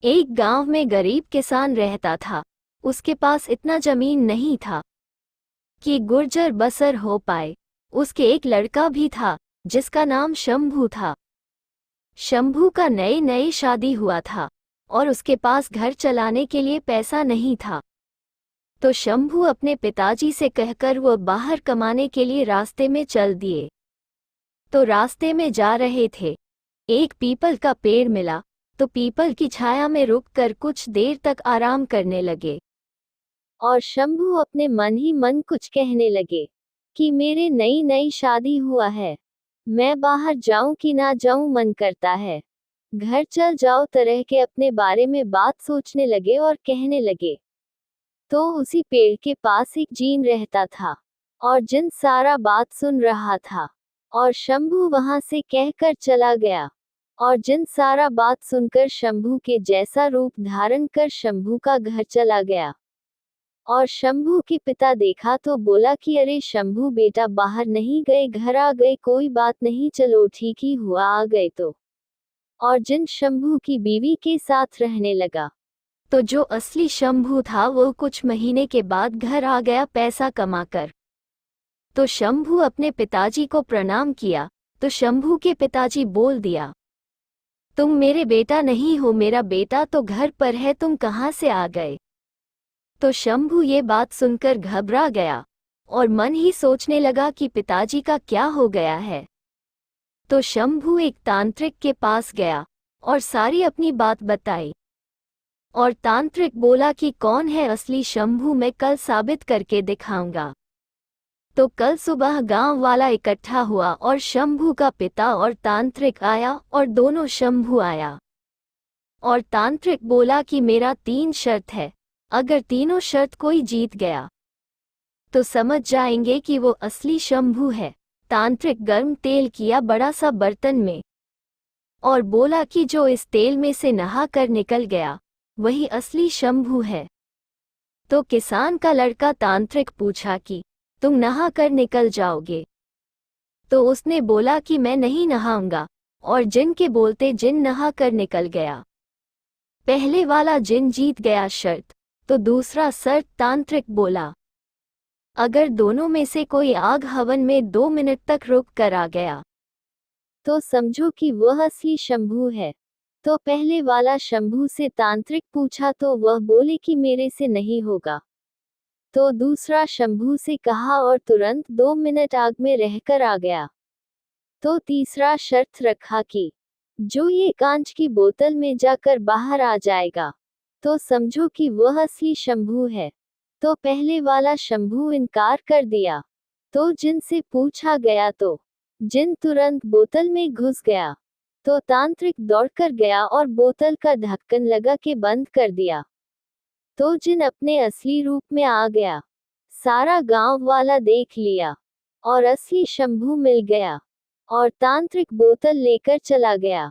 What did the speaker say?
एक गांव में गरीब किसान रहता था। उसके पास इतना जमीन नहीं था कि गुर्जर बसर हो पाए। उसके एक लड़का भी था जिसका नाम शंभू था। शंभू का नए नए शादी हुआ था और उसके पास घर चलाने के लिए पैसा नहीं था। तो शंभू अपने पिताजी से कहकर वो बाहर कमाने के लिए रास्ते में चल दिए। तो रास्ते में जा रहे थे, एक पीपल का पेड़ मिला। तो पीपल की छाया में रुककर कुछ देर तक आराम करने लगे और शंभू अपने मन ही मन कुछ कहने लगे कि मेरे नई नई शादी हुआ है, मैं बाहर जाऊं कि ना जाऊं मन करता है। घर चल जाओ तरह के अपने बारे में बात सोचने लगे और कहने लगे। तो उसी पेड़ के पास एक जीन रहता था और जिन सारा बात सुन रहा था और शंभू वहां से कहकर चला गया। और जिन सारा बात सुनकर शंभू के जैसा रूप धारण कर शंभू का घर चला गया। और शंभू के पिता देखा तो बोला कि अरे शंभू बेटा, बाहर नहीं गए, घर आ गए, कोई बात नहीं, चलो ठीक ही हुआ आ गए तो। और जिन शंभू की बीवी के साथ रहने लगा। तो जो असली शंभू था वो कुछ महीने के बाद घर आ गया पैसा कमाकर। तो शंभू अपने पिताजी को प्रणाम किया। तो शंभू के पिताजी बोल दिया, तुम मेरे बेटा नहीं हो, मेरा बेटा तो घर पर है, तुम कहाँ से आ गए। तो शंभू ये बात सुनकर घबरा गया और मन ही सोचने लगा कि पिताजी का क्या हो गया है। तो शंभू एक तांत्रिक के पास गया और सारी अपनी बात बताई। और तांत्रिक बोला कि कौन है असली शंभू, मैं कल साबित करके दिखाऊंगा। तो कल सुबह गांव वाला इकट्ठा हुआ और शंभू का पिता और तांत्रिक आया और दोनों शंभू आया। और तांत्रिक बोला कि मेरा 3 शर्त है, अगर तीनों शर्त कोई जीत गया तो समझ जाएंगे कि वो असली शंभू है। तांत्रिक गर्म तेल किया बड़ा सा बर्तन में और बोला कि जो इस तेल में से नहा कर निकल गया वही असली शंभू है। तो किसान का लड़का तांत्रिक पूछा कि तुम नहा कर निकल जाओगे। तो उसने बोला कि मैं नहीं नहाऊंगा। और जिन के बोलते जिन नहा कर निकल गया। पहले वाला जिन जीत गया शर्त। तो दूसरा शर्त तांत्रिक बोला, अगर दोनों में से कोई आग हवन में 2 मिनट तक रुक कर आ गया तो समझो कि वह असली शंभू है। तो पहले वाला शंभू से तांत्रिक पूछा तो वह बोले कि मेरे से नहीं होगा। तो दूसरा शंभू से कहा और तुरंत 2 मिनट आग में रहकर आ गया। तो तीसरा शर्त रखा कि जो ये कांच की बोतल में जाकर बाहर आ जाएगा तो समझो कि वह असली शंभू है। तो पहले वाला शंभू इनकार कर दिया। तो जिन से पूछा गया तो जिन तुरंत बोतल में घुस गया। तो तांत्रिक दौड़कर गया और बोतल का ढक्कन लगा के बंद कर दिया। तो जिन अपने असली रूप में आ गया। सारा गांव वाला देख लिया और असली शंभू मिल गया और तांत्रिक बोतल लेकर चला गया।